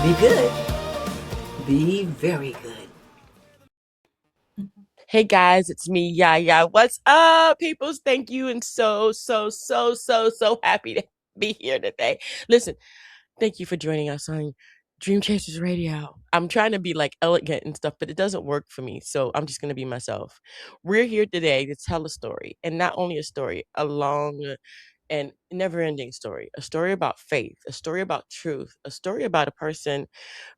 Be good. Be very good. Hey guys, it's me, Yaya. What's up, peoples? Thank you, and so happy to be here today. Listen, thank you for joining us on Dream Chasers Radio. I'm trying to be like elegant and stuff, but it doesn't work for me, so I'm just gonna be myself. We're here today to tell a story, and not only a story, a long and never ending story, a story about faith, a story about truth, a story about a person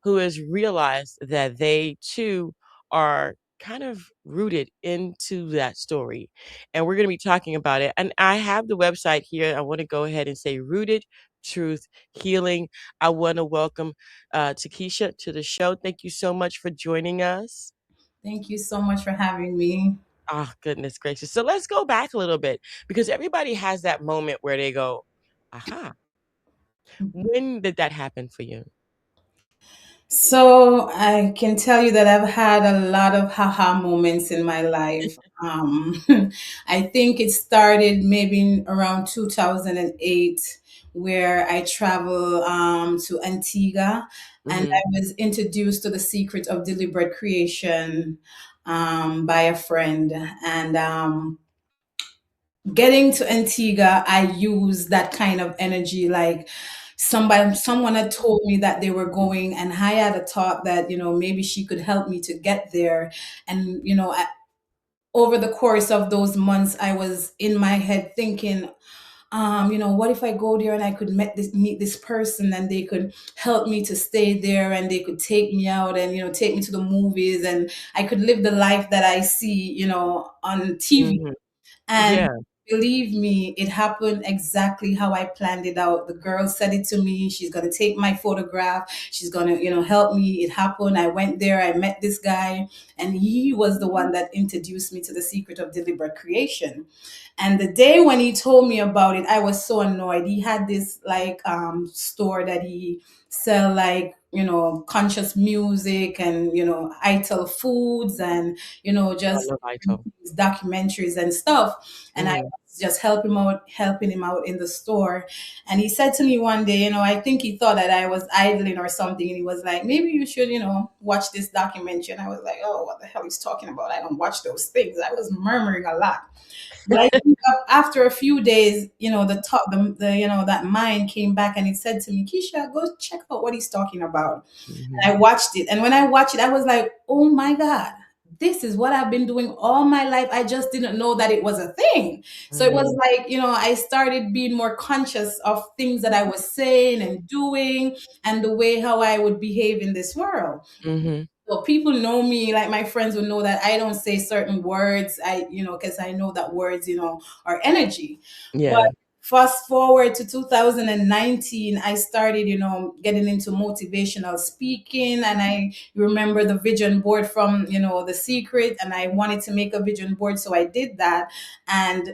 who has realized that they too are kind of rooted into that story. And we're going to be talking about it. And I have the website here. I want to go ahead and say Rooted Truth Healing. I want to welcome Takisha to the show. Thank you so much for joining us. Thank you so much for having me. Oh, goodness gracious. So let's go back a little bit because everybody has that moment where they go, aha. When did that happen for you? So I can tell you that I've had a lot of haha moments in my life. I think it started maybe in around 2008, where I traveled to Antigua, and Hmm. I was introduced to the secret of deliberate creation by a friend. And getting to Antigua, I used that kind of energy. Like someone had told me that they were going, and I had a thought that maybe she could help me to get there. And over the course of those months, I was in my head thinking, what if I go there and I could meet this person, and they could help me to stay there, and they could take me out and take me to the movies, and I could live the life that I see on TV. Hmm. And Yeah. believe me, it happened exactly how I planned it out. The girl said it to me. She's going to take my photograph. She's going to, help me. It happened. I went there. I met this guy, and he was the one that introduced me to the secret of deliberate creation. And the day when he told me about it, I was so annoyed. He had this like store that he sell like conscious music and ital foods and I just love Ito. documentaries and stuff. And I Mhm. was just helping him out in the store. And he said to me one day, I think he thought that I was idling or something. And he was like, maybe you should, watch this documentary. And I was like, oh, what the hell he's talking about? I don't watch those things. I was murmuring a lot. But I think after a few days, that mind came back and it said to me, Keisha, go check out what he's talking about. Mhm. And I watched it. And when I watched it, I was like, oh my God, this is what I've been doing all my life. I just didn't know that it was a thing. So it was Mhm. like, I started being more conscious of things that I was saying and doing and the way how I would behave in this world. Mhm. So people know me, like my friends will know that I don't say certain words. Because I know that words, are energy. But Yeah. fast forward to 2019, I started, getting into motivational speaking, and I remember the vision board from, The Secret, and I wanted to make a vision board, so I did that, and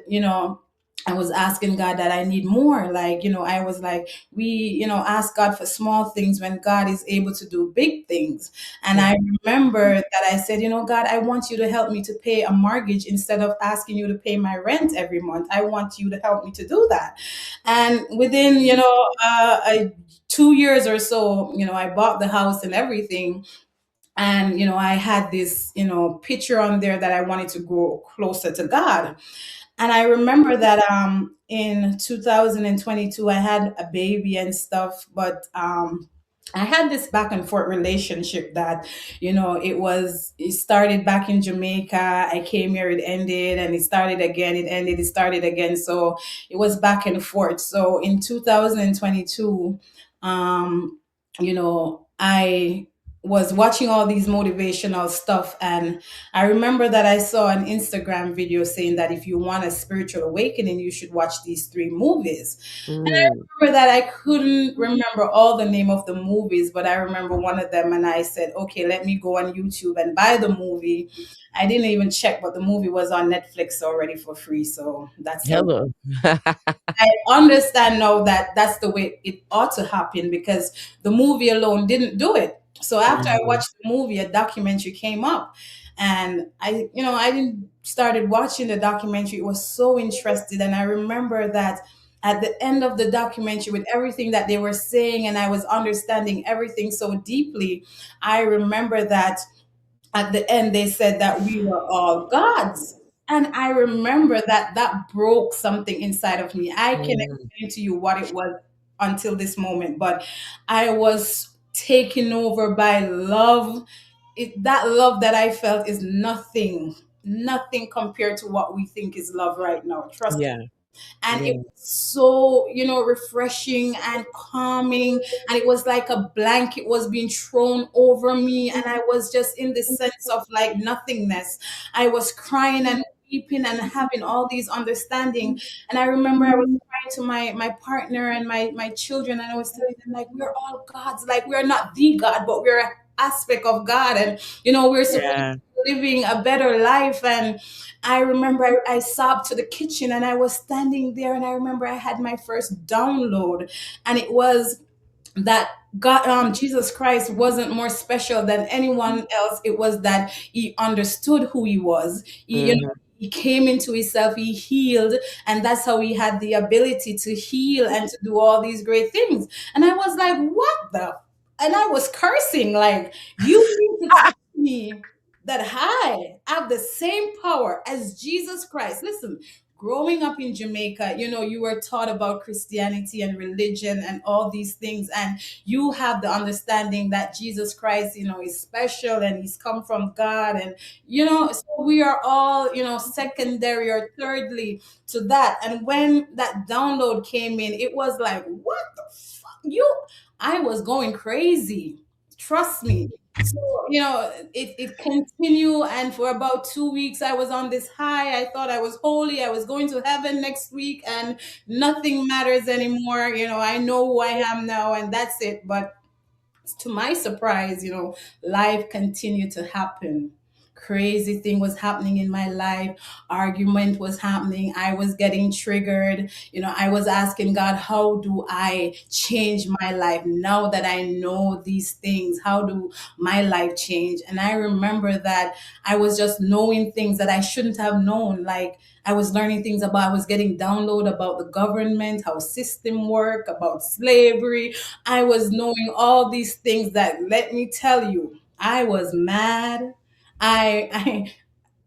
I was asking God that I need more. Like, I was like, we, ask God for small things when God is able to do big things. And Yeah. I remember that I said, God, I want you to help me to pay a mortgage instead of asking you to pay my rent every month. I want you to help me to do that. And within, 2 years or so, I bought the house and everything. And, I had this, picture on there that I wanted to go closer to God. And I remember that in 2022 I had a baby and stuff, but I had this back and forth relationship that, it started back in Jamaica. I came here, it ended, and it started again, it ended, it started again. So it was back and forth. So in 2022, I was watching all these motivational stuff, and I remember that I saw an Instagram video saying that if you want a spiritual awakening, you should watch these three movies. And I Mm. remember that I couldn't remember all the name of the movies, but I remember one of them, and I said, okay, let me go on YouTube and buy the movie. I didn't even check, but the movie was on Netflix already for free. So that's how Hello. I understand now that that's the way it ought to happen, because the movie alone didn't do it. So after I Mhm. watched the movie, a documentary came up, and I didn't started watching the documentary. It was so interested, and I remember that at the end of the documentary, with everything that they were saying, and I was understanding everything so deeply, I remember that at the end they said that we were all gods. And I remember that that broke something inside of me. I can Mm. explain to you what it was until this moment, but I was taken over by love. That love that I felt is nothing, nothing compared to what we think is love right now. Trust me. Yeah. And it Yeah. was so, refreshing and calming, and it was like a blanket was being thrown over me, and I was just in this sense of like nothingness. I was crying and weeping and having all these understanding. And I remember I was crying to my partner and my children, and I was telling them like, we're all gods, like we're not the God, but we're an aspect of God. And we're supposed Yeah. to be living a better life. And I remember I sobbed to the kitchen, and I was standing there, and I remember I had my first download, and it was that God, Jesus Christ wasn't more special than anyone else. It was that he understood who he was. Mhm. He came into himself, he healed, and that's how he had the ability to heal and to do all these great things. And I was like, what the? And I was cursing, like, you need to tell me that I have the same power as Jesus Christ. Listen, growing up in Jamaica, you were taught about Christianity and religion and all these things, and you have the understanding that Jesus Christ, is special and he's come from God. And, so we are all, secondary or thirdly to that. And when that download came in, it was like, what the fuck? I was going crazy. Trust me. So, it continued, and for about 2 weeks, I was on this high. I thought I was holy. I was going to heaven next week, and nothing matters anymore. I know who I am now, and that's it. But to my surprise, life continued to happen. Crazy thing was happening in my life. Argument was happening. I was getting triggered. I was asking God, how do I change my life now that I know these things? How do my life change? And I remember that I was just knowing things that I shouldn't have known. Like, I was learning things about, I was getting download about the government, how system work, about slavery. I was knowing all these things that, let me tell you, I was mad. I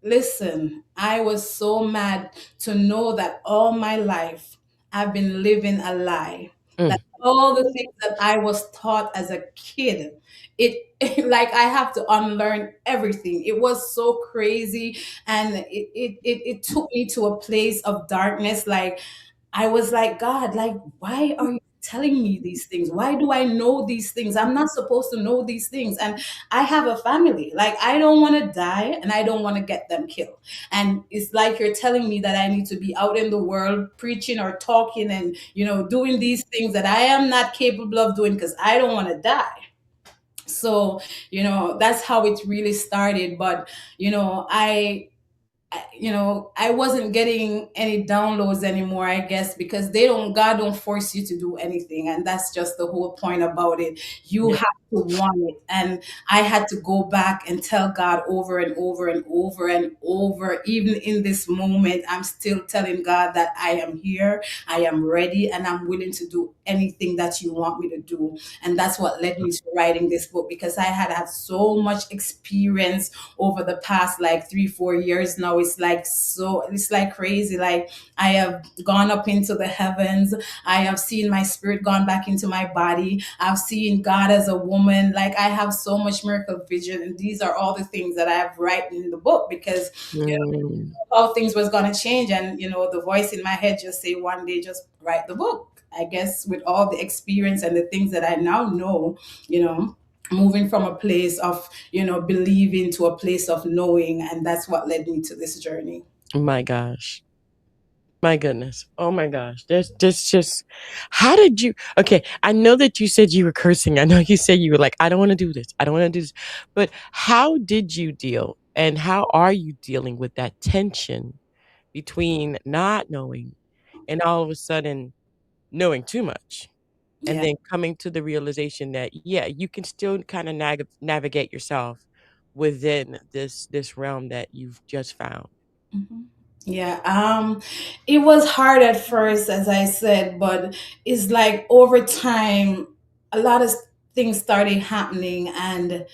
listen, I was so mad to know that all my life I've been living a lie. Mm. That all the things that I was taught as a kid, it like I have to unlearn everything. It was so crazy, and it took me to a place of darkness. Like, I was like, God, like, why are you telling me these things? Why do I know these things? I'm not supposed to know these things. And I have a family. Like, I don't want to die, and I don't want to get them killed. And it's like you're telling me that I need to be out in the world preaching or talking and, doing these things that I am not capable of doing because I don't want to die. So, that's how it really started. But, I wasn't getting any downloads anymore, I guess, because God don't force you to do anything. And that's just the whole point about it. You Yeah. have to want it. And I had to go back and tell God over and over and over and over. Even in this moment, I'm still telling God that I am here, I am ready, and I'm willing to do anything that you want me to do. And that's what led me to writing this book, because I had so much experience over the past like 3-4 years now. It's like crazy. Like, I have gone up into the heavens. I have seen my spirit gone back into my body. I've seen God as a woman. Like, I have so much miracle vision, and these are all the things that I have written in the book, because Mm. how things was gonna change. And the voice in my head just say, one day just write the book. I guess with all the experience and the things that I now know, moving from a place of believing to a place of knowing, and that's what led me to this journey. My gosh. My goodness. Oh my gosh. There's just how did you okay, I know that you said you were cursing. I know you said you were like, I don't want to do this. I don't want to do this. But how did you deal and how are you dealing with that tension between not knowing and all of a sudden knowing too much? And Yeah. then coming to the realization that, yeah, you can still kind of navigate yourself within this realm that you've just found. Mhm. Yeah, it was hard at first, as I said, but it's like over time, a lot of things started happening, and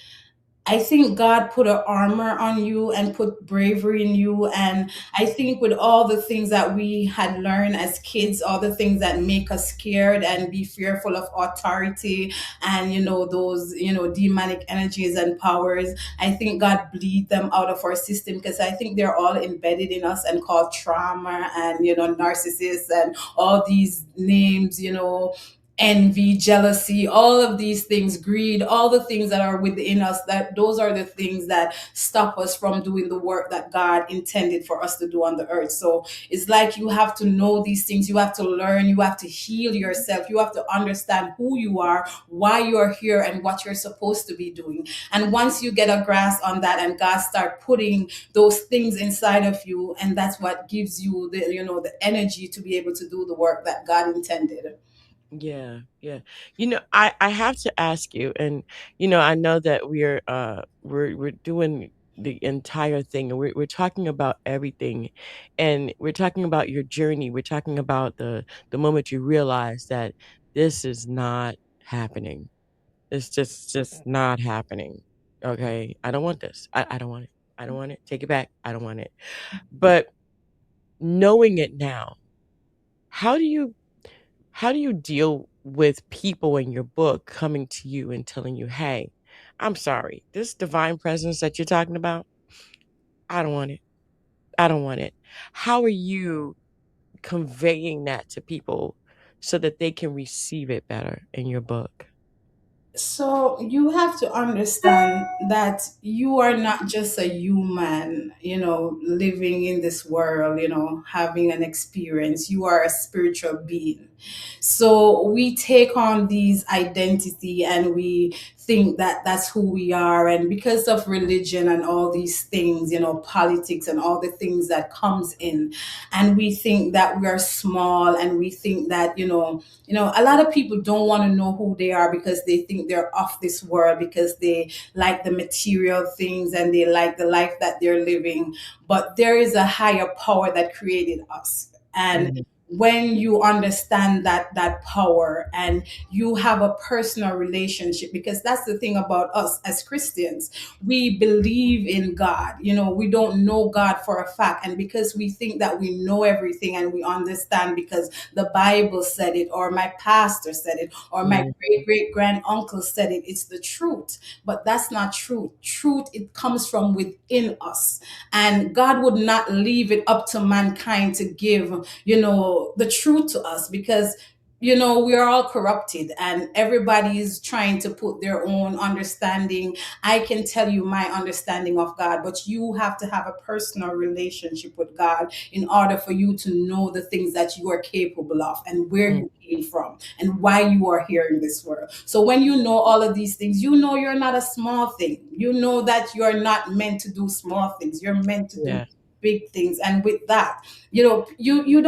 I think God put an armor on you and put bravery in you. And I think with all the things that we had learned as kids, all the things that make us scared and be fearful of authority and, those, demonic energies and powers, I think God bleed them out of our system because I think they're all embedded in us and called trauma and, narcissists and all these names, envy, jealousy, all of these things, greed, all the things that are within us, that those are the things that stop us from doing the work that God intended for us to do on the earth. So it's like you have to know these things, you have to learn, you have to heal yourself, you have to understand who you are, why you're here, and what you're supposed to be doing. And once you get a grasp on that and God start putting those things inside of you, and that's what gives you the energy to be able to do the work that God intended. Yeah, yeah. I have to ask you, and I know that we're doing the entire thing, and we're talking about everything, and we're talking about your journey. We're talking about the moment you realize that this is not happening. It's just not happening. Okay, I don't want this. I don't want it. I don't want it. Take it back. I don't want it. But knowing it now, how do you how do you deal with people in your book coming to you and telling you, "Hey, I'm sorry. This divine presence that you're talking about, I don't want it. I don't want it." How are you conveying that to people so that they can receive it better in your book? So you have to understand that you are not just a human, living in this world, having an experience. You are a spiritual being. So we take on these identity and we think that that's who we are. And because of religion and all these things, politics and all the things that comes in, and we think that we are small, and we think that, a lot of people don't want to know who they are because they think they're off this world, because they like the material things and they like the life that they're living. But there is a higher power that created us. And Mhm. when you understand that power and you have a personal relationship, because that's the thing about us as Christians, we believe in God. We don't know God for a fact, and because we think that we know everything and we understand because the Bible said it, or my pastor said it, or my Mhm. great great grand uncle said it, it's the truth. But that's not truth. Truth, it comes from within us, and God would not leave it up to mankind to give the truth to us, because we are all corrupted and everybody is trying to put their own understanding. I can tell you my understanding of God, but you have to have a personal relationship with God in order for you to know the things that you are capable of and where Mm. you came from and why you are here in this world. So when you know all of these things, you're not a small thing. You know that you're not meant to do small things. You're meant to do Yeah. big things. And with that, you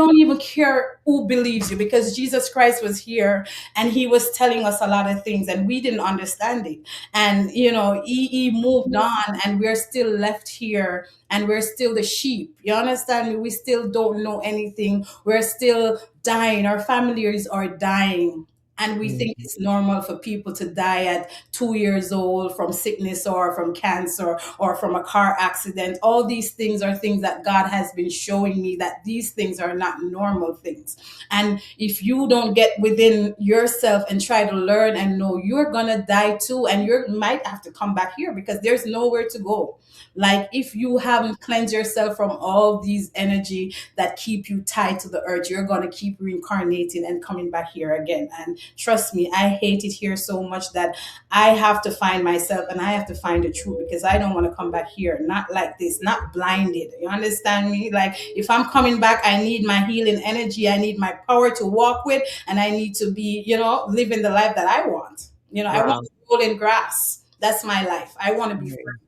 don't even care who believes you, because Jesus Christ was here and he was telling us a lot of things and we didn't understand it. And he moved on and we're still left here and we're still the sheep. You understand me? We still don't know anything. We're still dying. Our families are dying. And we think Mhm. it's normal for people to die at 2 years old from sickness or from cancer or from a car accident. All these things are things that God has been showing me, that these things are not normal things. And if you don't get within yourself and try to learn and know, you're going to die too. And you might have to come back here because there's nowhere to go. Like if you haven't cleansed yourself from all these energy that keep you tied to the earth, you're going to keep reincarnating and coming back here again. And trust me, I hate it here so much that I have to find myself and I have to find the truth, because I don't want to come back here not like this, not blinded. You understand me? Like if I'm coming back, I need my healing energy, I need my power to walk with, and I need to be, living the life that I want. I want Wow. to roll in grass. That's my life. I want to I be hear free. you.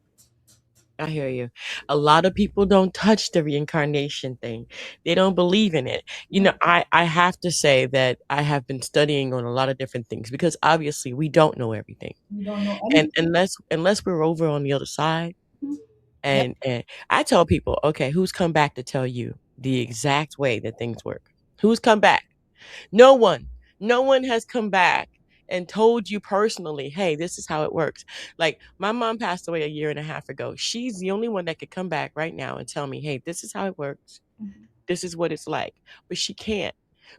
I hear you. A lot of people don't touch the reincarnation thing. They don't believe in it. I have to say that I have been studying on a lot of different things because obviously we don't know everything. We don't know And anything. unless we're over on the other side, Yep. and I tell people, okay, who's come back to tell you? the exact way that things work. Who's come back? No one. No one has come back and told you personally, hey, this is how it works. Like my mom passed away a year and a half ago. She's the only one that could come back right now and tell me, hey, this is how it works. This is what it's like. But she can't,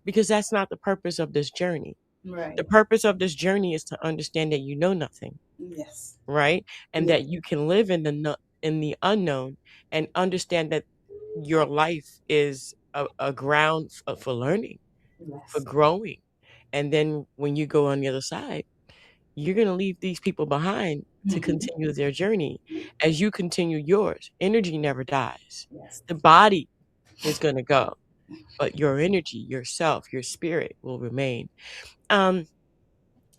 because that's not the purpose of this journey. The Right. purpose of this journey is to understand that you know nothing, Yes. right? And Yeah. that you can live in the in the unknown, and understand that your life is a ground for learning, for Yes. growing. And then when you go on the other side, you're going to leave these people behind to Mhm. continue their journey as you continue yours. Energy never dies. Yes. The body is going to go, but your energy, yourself, your spirit will remain. Um,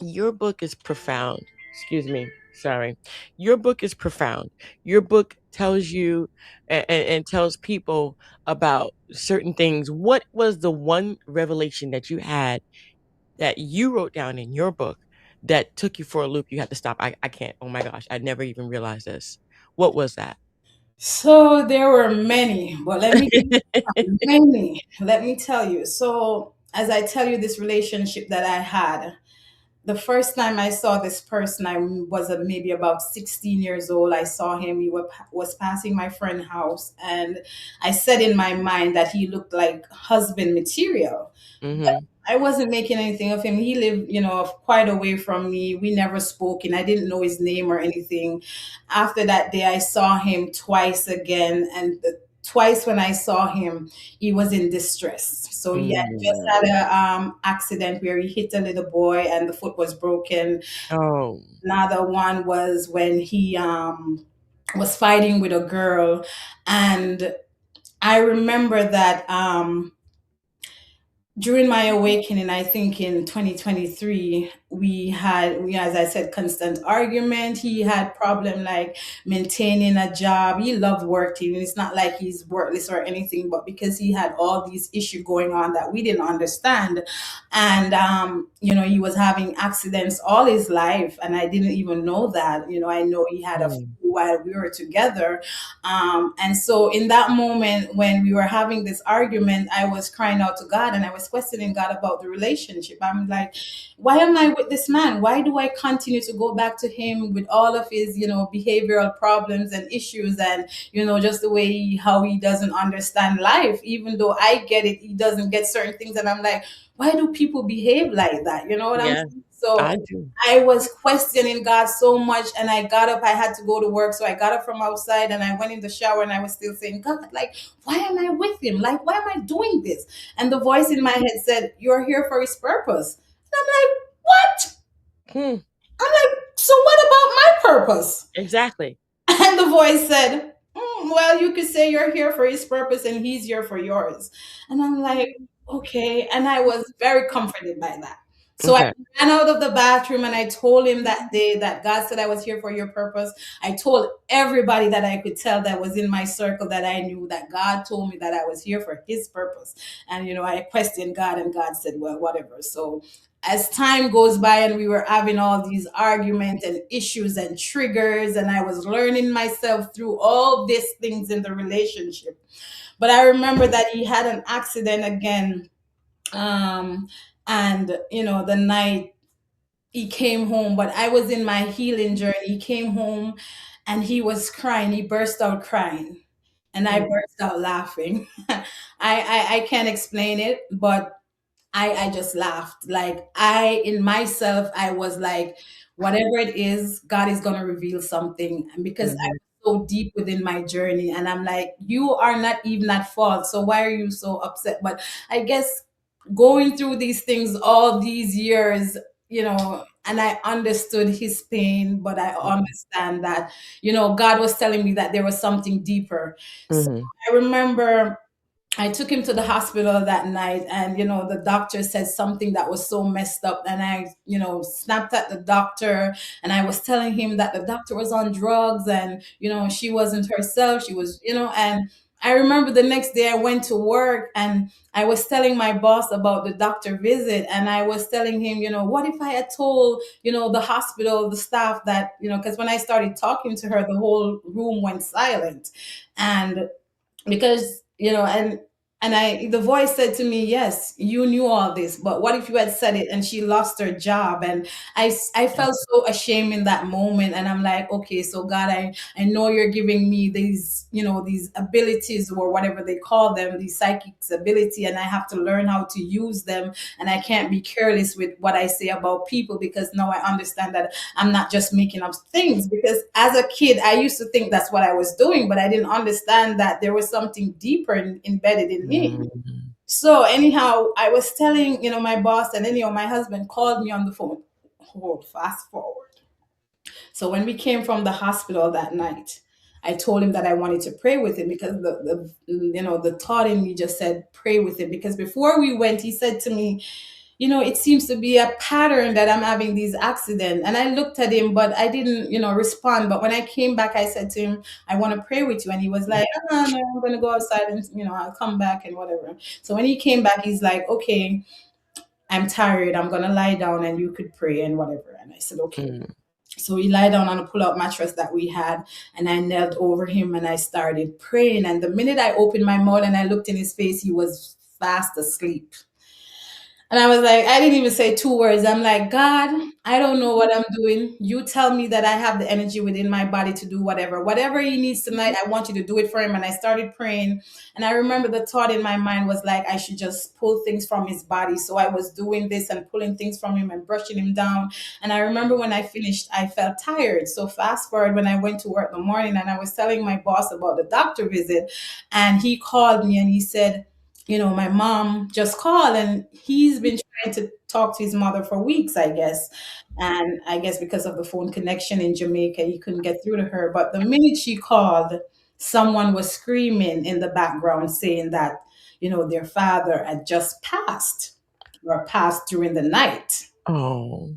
your book is profound. Excuse me. Sorry. Your book is profound. Your book tells you and tells people about certain things. What was the one revelation that you had that you wrote down in your book that took you for a loop? You had to stop. I can't. Oh my gosh. I never even realized this. What was that? So there were many, but many. Let me tell you. So as I tell you, this relationship that I had, the first time I saw this person, I was maybe about 16 years old. I saw him. Was passing my friend's house, and I said in my mind that he looked like husband material. Mm-hmm. I wasn't making anything of him. He lived, quite away from me. We never spoke, and I didn't know his name or anything. After that day, I saw him twice again, and twice when I saw him, he was in distress. So he had just Mm. had a accident where he hit a little boy, and the foot was broken. Oh. Another one was when he was fighting with a girl, and I remember that. During my awakening, I think in 2023, as I said, constant argument. He had problem like maintaining a job. He loved working. It's not like he's worthless or anything, but because he had all these issues going on that we didn't understand. And, he was having accidents all his life. And I didn't even know that. I know he had a few Mm. while we were together. And so in that moment when we were having this argument, I was crying out to God and I was questioning God about the relationship. I'm like, why am I with this man? Why do I continue to go back to him with all of his, behavioral problems and issues and, just the way how he doesn't understand life, even though I get it, he doesn't get certain things. And I'm like, why do people behave like that? You know what I'm Yeah, saying? So I do. I was questioning God so much, and I got up. I had to go to work, so I got up from outside and I went in the shower, and I was still saying, God, like, why am I with him? Like, why am I doing this? And the voice in my head said, "You're here for His purpose." And I'm like, what? Hmm. I'm like, so what about my purpose? Exactly. And the voice said, well, you could say you're here for His purpose and He's here for yours. And I'm like, okay. And I was very comforted by that. So I Okay. ran out of the bathroom and I told him that day that God said I was here for your purpose. I told everybody that I could tell that was in my circle that I knew that God told me that I was here for His purpose. And, I questioned God and God said, well, whatever. So as time goes by and we were having all these arguments and issues and triggers, and I was learning myself through all these things in the relationship. But I remember that he had an accident again, um and the night he came home, but I was in my healing journey. He came home and he was crying. He burst out crying and I Hmm. burst out laughing. I can't explain it, but I just laughed. Like in myself, I was like, whatever it is, God is gonna reveal something. And because I Hmm. was so deep within my journey, and I'm like, you are not even at fault. So why are you so upset? But I guess going through these things all these years, and I understood his pain, but I understand that, God was telling me that there was something deeper. So Hmm. I remember I took him to the hospital that night, and the doctor said something that was so messed up, and I snapped at the doctor, and I was telling him that the doctor was on drugs, and she wasn't herself. She was, and I remember the next day I went to work and I was telling my boss about the doctor visit, and I was telling him, what if I had told the hospital, the staff that, because when I started talking to her, the whole room went silent. And because and And the voice said to me, yes, you knew all this, but what if you had said it and she lost her job? And I felt so ashamed in that moment. And I'm like, okay, so God, I know you're giving me these, these abilities or whatever they call them, these psychics ability, and I have to learn how to use them. And I can't be careless with what I say about people, because now I understand that I'm not just making up things. Because as a kid, I used to think that's what I was doing, but I didn't understand that there was something deeper embedded in me. Mhm. So anyhow, I was telling, my boss, and anyhow, my husband called me on the phone. Hold, fast forward. So when we came from the hospital that night, I told him that I wanted to pray with him, because the thought in me just said pray with him. Because before we went, he said to me, it seems to be a pattern that I'm having these accidents. And I looked at him, but I didn't, respond. But when I came back, I said to him, I want to pray with you. And he was like, no, I'm going to go outside and, I'll come back and whatever. So when he came back, he's like, okay, I'm tired. I'm going to lie down and you could pray and whatever. And I said, okay. Mm. So he lied down on a pull-out mattress that we had, and I knelt over him and I started praying. And the minute I opened my mouth and I looked in his face, he was fast asleep. And I was like, I didn't even say two words. I'm like, God, I don't know what I'm doing. You tell me that I have the energy within my body to do whatever. Whatever he needs tonight, I want you to do it for him. And I started praying. And I remember the thought in my mind was like, I should just pull things from his body. So I was doing this and pulling things from him and brushing him down. And I remember when I finished, I felt tired. So fast forward when I went to work in the morning, and I was telling my boss about the doctor visit. And he called me and he said, my mom just called, and he's been trying to talk to his mother for weeks, I guess. And I guess because of the phone connection in Jamaica, he couldn't get through to her. But the minute she called, someone was screaming in the background saying that, their father had just passed, or passed during the night. Oh.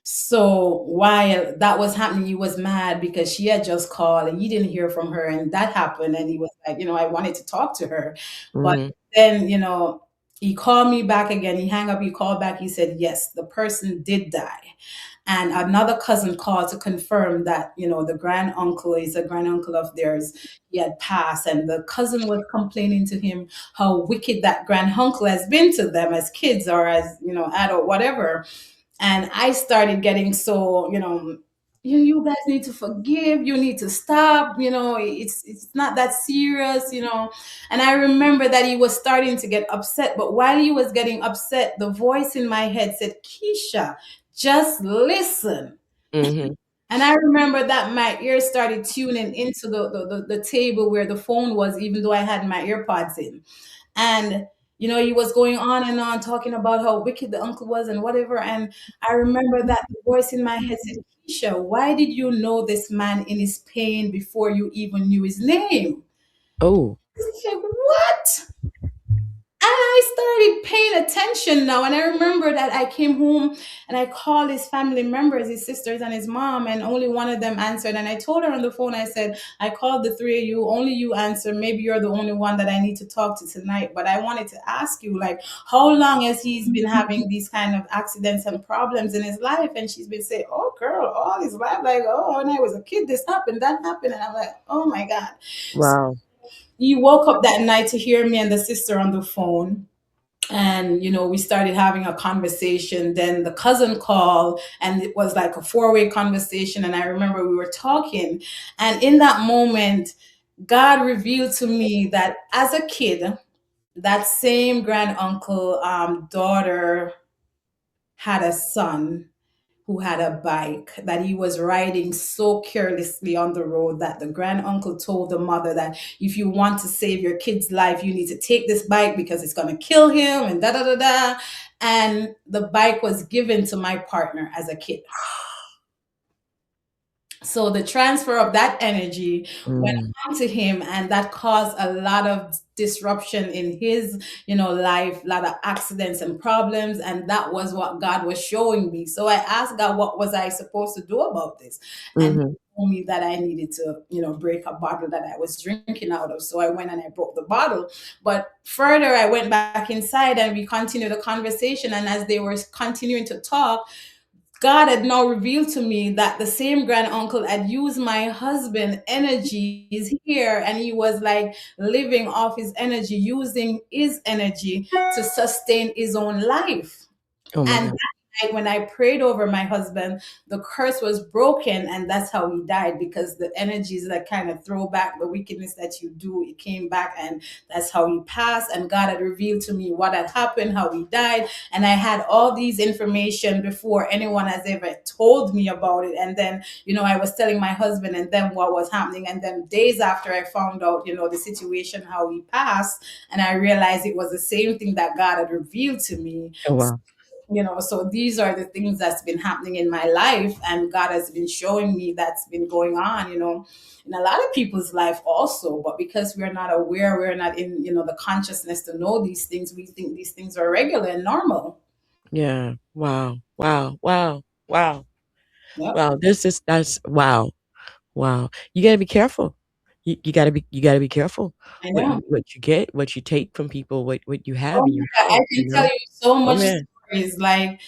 So while that was happening, he was mad because she had just called and he didn't hear from her, and that happened. And he was like, I wanted to talk to her. But Mhm. then, he called me back again. He hung up, he called back. He said, yes, the person did die. And another cousin called to confirm that, the grand uncle is a grand uncle of theirs. He had passed. And the cousin was complaining to him how wicked that grand uncle has been to them as kids, or as, adult, whatever. And I started getting so, you guys need to forgive, you need to stop, it's not that serious. And I remember that he was starting to get upset, but while he was getting upset, the voice in my head said, Keisha, just listen. Mhm. And I remember that my ears started tuning into the table where the phone was, even though I had my earpods in. And he was going on and on talking about how wicked the uncle was and whatever. And I remember that the voice in my head said, Keisha, why did you know this man in his pain before you even knew his name? Oh. I said, what? And I started paying attention now. And I remember that I came home and I called his family members, his sisters and his mom, and only one of them answered. And I told her on the phone, I said, I called the three of you, only you answer. Maybe you're the only one that I need to talk to tonight. But I wanted to ask you, like, how long has he's been having these kind of accidents and problems in his life? And she's been saying, oh, girl, all his life, like, oh, when I was a kid, this happened, that happened. And I'm like, oh my God. Wow. He woke up that night to hear me and the sister on the phone. And we started having a conversation. Then the cousin called, and it was like a four-way conversation. And I remember we were talking, and in that moment, God revealed to me that as a kid, that same grand uncle daughter had a son who had a bike that he was riding so carelessly on the road that the grand uncle told the mother that if you want to save your kid's life, you need to take this bike because it's going to kill him, and da da da da. And the bike was given to my partner as a kid. So the transfer of that energy went Mm. on to him, and that caused a lot of disruption in his, life, a lot of accidents and problems. And that was what God was showing me. So I asked God, what was I supposed to do about this? And he Mhm. told me that I needed to, break a bottle that I was drinking out of. So I went and I broke the bottle. But further, I went back inside and we continued the conversation. And as they were continuing to talk, God had now revealed to me that the same grand uncle had used my husband energies here, and he was like living off his energy, using his energy to sustain his own life. Oh my And God. that night, when I prayed over my husband, the curse was broken, and that's how he died, because the energies that kind of throw back the wickedness that you do, it came back, and that's how he passed. And God had revealed to me what had happened, how he died, and I had all these information before anyone has ever told me about it. And then, I was telling my husband, and then what was happening, and then days after I found out, the situation, how he passed, and I realized it was the same thing that God had revealed to me. Oh wow. So these are the things that's been happening in my life, and God has been showing me that's been going on, in a lot of people's life also. But because we're not aware, we're not in, the consciousness to know these things, we think these things are regular and normal. Yeah. Wow. Wow. Wow. Wow. Yep. Wow. That's wow. Wow. You gotta be careful. You gotta be careful I what know. you get, what you take from people, what you have Oh in my your God, I house, can tell you so Oh much man. stories. Like,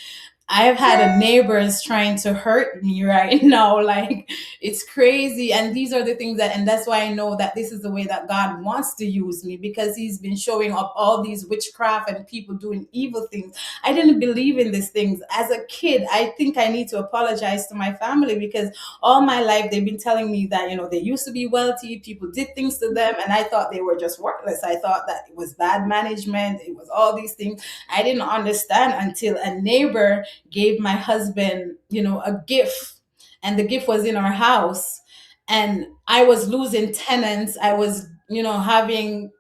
I've had a neighbors trying to hurt me right now. Like, it's crazy. And these are the things and that's why I know that this is the way that God wants to use me, because he's been showing up all these witchcraft and people doing evil things. I didn't believe in these things. As a kid, I think I need to apologize to my family, because all my life they've been telling me that, they used to be wealthy, people did things to them, and I thought they were just worthless. I thought that it was bad management, it was all these things. I didn't understand until a neighbor gave my husband, a gift. And the gift was in our house. And I was losing tenants. I was, having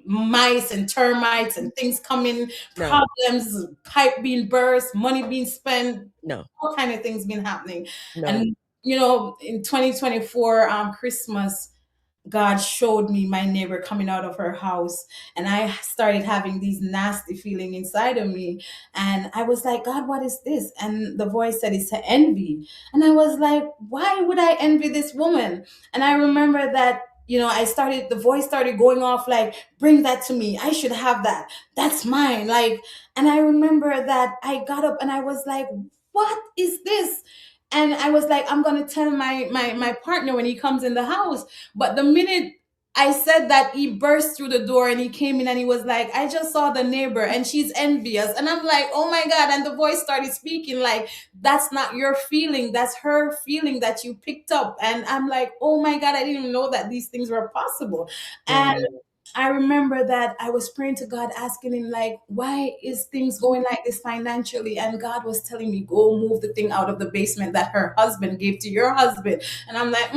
mice and termites and things coming, No, problems, pipe being burst, money being spent, no, all kind of things been happening. no, And, in 2024, Christmas, God showed me my neighbor coming out of her house, and I started having these nasty feeling inside of me. And I was like, God, what is this? And the voice said, it's to envy. And I was like, why would I envy this woman? And I remember that, the voice started going off like, bring that to me. I should have that. That's mine. Like, and I remember that I got up and I was like, what is this? And I was like, I'm gonna tell my partner when he comes in the house. But the minute I said that, he burst through the door and he came in and he was like, I just saw the neighbor and she's envious. And I'm like, oh my God. And the voice started speaking like, that's not your feeling. That's her feeling that you picked up. And I'm like, oh my God, I didn't even know that these things were possible. And wow, I remember that I was praying to God, asking him, like, why is things going like this financially? And God was telling me, go move the thing out of the basement that her husband gave to your husband. And I'm like,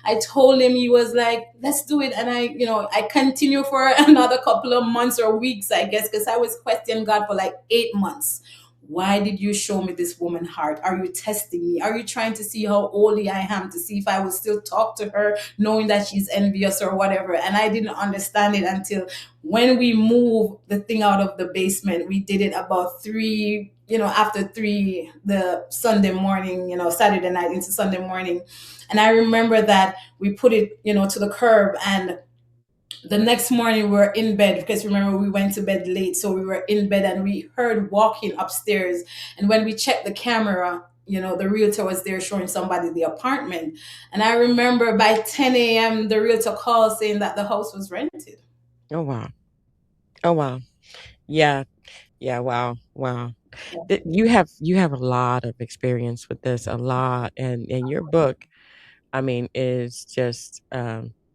I told him. He was like, let's do it. And I continue for another couple of months or weeks, I guess, because I was questioning God for like 8 months. Why did you show me this woman heart? Are you testing me? Are you trying to see how holy I am, to see if I will still talk to her knowing that she's envious or whatever? And I didn't understand it until when we moved the thing out of the basement. We did it about three, after three, the Sunday morning, Saturday night into Sunday morning. And I remember that we put it, to the curb. And the next morning we were in bed, because remember, we went to bed late, so we were in bed and we heard walking upstairs. And when we checked the camera, the realtor was there showing somebody the apartment. And I remember by 10 a.m. the realtor called saying that the house was rented. oh wow, oh wow, yeah, yeah, wow, wow. You have a lot of experience with this, a lot, and your book, I mean, is just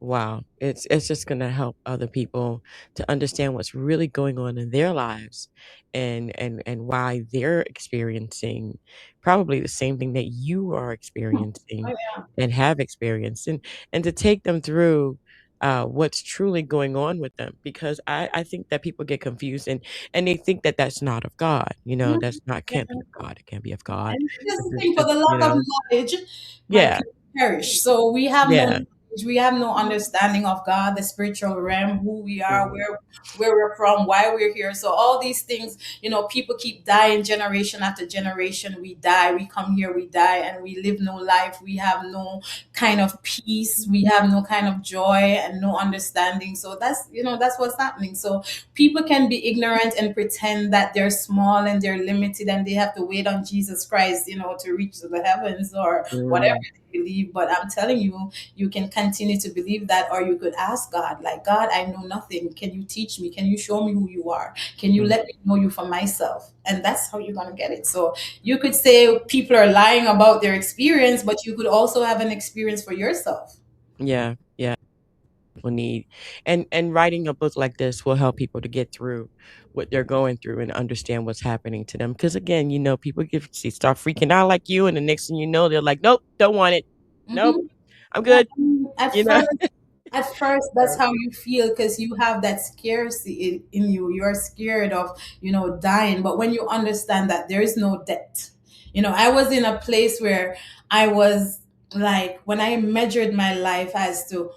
wow. It's just gonna help other people to understand what's really going on in their lives, and why they're experiencing probably the same thing that you are Oh, experiencing yeah. and have experienced, and to take them through what's truly going on with them, because I think that people get confused, and they think that that's not of God, Mhm. that's not Yeah. can't be of God, it can't be of God. And this is This the is thing, for just, the lack of knowledge, my yeah, people perish. So we have no yeah. knowledge. knowledge. We have no understanding of God, the spiritual realm, who we are, Mhm. where we're from, why we're here. So all these things, people keep dying generation after generation. We die, we come here, we die, and we live no life. We have no kind of peace. We have no kind of joy and no understanding. So that's what's happening. So people can be ignorant and pretend that they're small and they're limited and they have to wait on Jesus Christ, to reach to the heavens or whatever Mm, they believe. But I'm telling you, you can continue to believe that, or you could ask God, like, God, I know nothing. Can you teach me? Can you show me who you are? Can you mm. let me know you for myself? And that's how you're going to get it. So you could say people are lying about their experience, but you could also have an experience for yourself. Yeah, yeah. People need, and writing a book like this will help people to get through what they're going through and understand what's happening to them. Because again, people start freaking out like you, and the next thing you know, they're like, "Nope, don't want it. Nope, Mhm. I'm Yeah, good." at You know. first, that's how you feel because you have that scarcity in you. You're scared of, dying. But when you understand that there is no death, I was in a place where I was like, when I measured my life as to,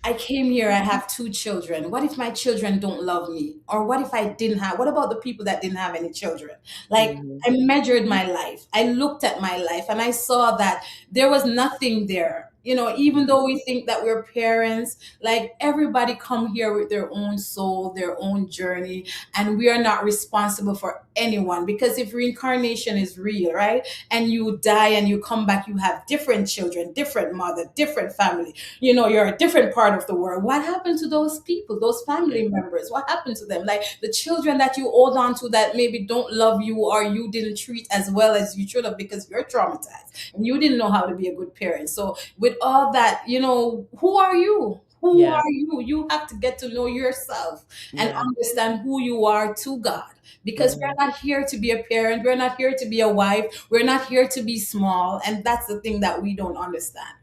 I came here, I have two children. What if my children don't love me? Or what if I didn't have, what about the people that didn't have any children? Like, Mhm, I measured my life. I looked at my life and I saw that there was nothing there. Even mhm. though we think that we're parents, like everybody come here with their own soul, their own journey, and we are not responsible for anyone because if reincarnation is real, right? And you die and you come back, you have different children, different mother, different family, you're a different part of the world. What happened to those people, those Yeah, family members? What happened to them? Like the children that you hold on to that maybe don't love you or you didn't treat as well as you should have because you're traumatized and you didn't know how to be a good parent. So with all that, who are you? Who yeah, are you? You have to get to know yourself and yeah. understand who you are to God. Because Mhm, we're not here to be a parent, we're not here to be a wife, we're not here to be small. And that's the thing that we don't understand.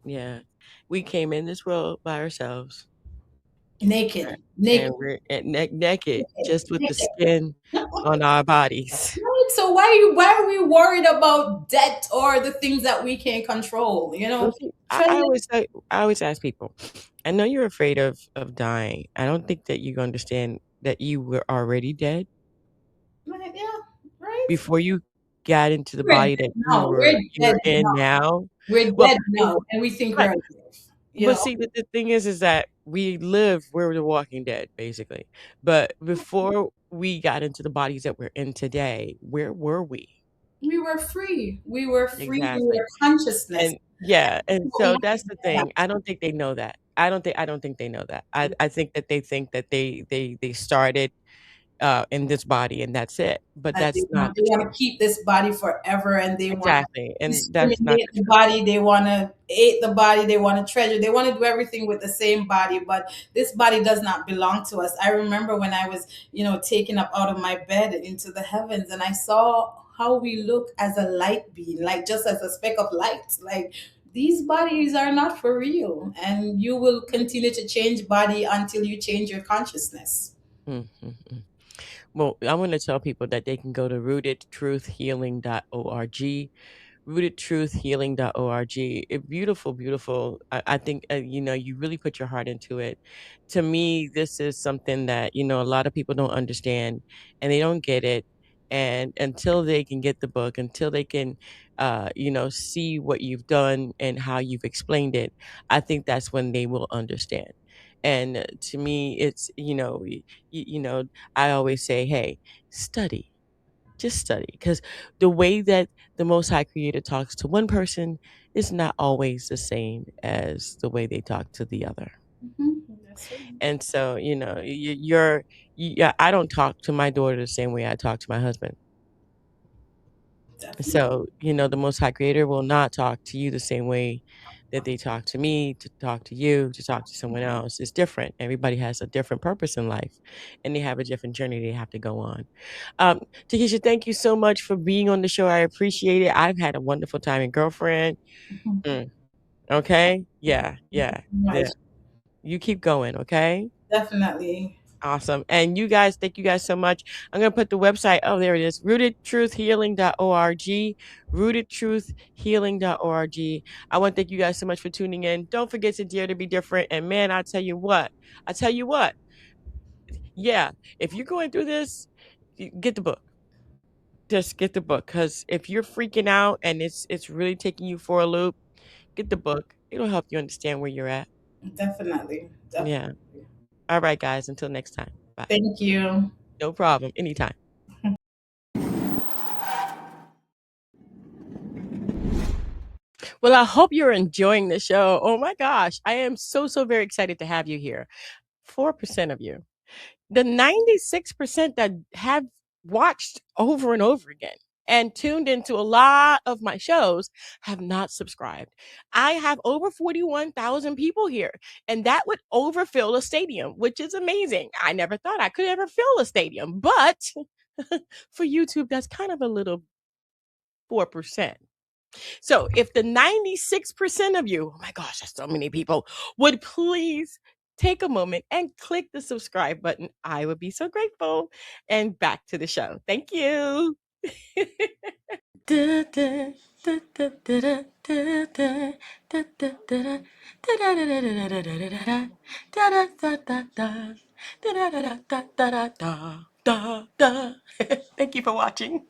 yeah. We came in this world by ourselves, Naked, and naked, we're naked, naked, just with the naked. skin on our bodies. Right? So why are we worried about debt or the things that we can't control? Well, see, I Children, always say, I always ask people, I know you're afraid of dying. I don't think that you understand that you were already dead right, yeah, right. before you got into the We're body dead that now. We're dead you're in now. now. We're Well, dead and now, and we think we're right, alive. You but know, see, the thing is that we live where we're the Walking Dead, basically. But before we got into the bodies that we're in today, where were we? we were free. We were free. We Exactly. were consciousness. And yeah, and So so much that's the better thing. I don't think they know that. I don't think they know that. I think that they started in this body and that's it. But that that's not they the want truth. to keep this body forever and they want to Exactly. And that's not discriminate the the truth. body, they want to hate the body, they want to treasure, they want to do everything with the same body, but this body does not belong to us. I remember when I was taken up out of my bed into the heavens and I saw how we look as a light being, like just as a speck of light. Like these bodies are not for real and you will continue to change body until you change your consciousness. Mm-hmm. Well, I want to tell people that they can go to rootedtruthhealing.org, rootedtruthhealing.org. Beautiful, beautiful. I think, you really put your heart into it. To me, this is something that, a lot of people don't understand and they don't get it. And until they can get the book, until they can, see what you've done and how you've explained it, I think that's when they will understand. And to me, it's, I always say, hey, study, just study. Because the way that the Most High Creator talks to one person is not always the same as the way they talk to the other. Mhm. That's right. And so, yeah, I don't talk to my daughter the same way I talk to my husband. Definitely. So, the Most High Creator will not talk to you the same way that they talk to me, to talk to you, to talk to someone else. It's different. Everybody has a different purpose in life and they have a different journey they have to go on. Um, Takisha, thank you so much for being on the show. I appreciate it. I've had a wonderful time. And girlfriend, Mhm. mm, okay? Yeah, Thank you yeah, so much. yeah. You keep going, okay? Definitely. Awesome. And you guys, thank you guys so much. I'm going to put the website. Oh, there it is. rootedtruthhealing.org. Rootedtruthhealing.org. I want to thank you guys so much for tuning in. Don't forget to dare to be different. And man, I tell you what, yeah, if you're going through this, get the book. Just get the book. Because if you're freaking out and it's really taking you for a loop, get the book. It'll help you understand where you're at. Definitely. Yeah. Definitely. All right, guys. Until next time. Bye. Thank you. No problem. Anytime. Well, I hope you're enjoying the show. Oh my gosh. I am so, so very excited to have you here. 4% of you. The 96% that have watched over and over again and tuned into a lot of my shows have not subscribed. I have over 41,000 people here, and that would overfill a stadium, which is amazing. I never thought I could ever fill a stadium, but for YouTube, that's kind of a little 4%. So if the 96% of you, oh my gosh, that's so many people, would please take a moment and click the subscribe button, I would be so grateful. And back to the show. Thank you. Thank you for watching.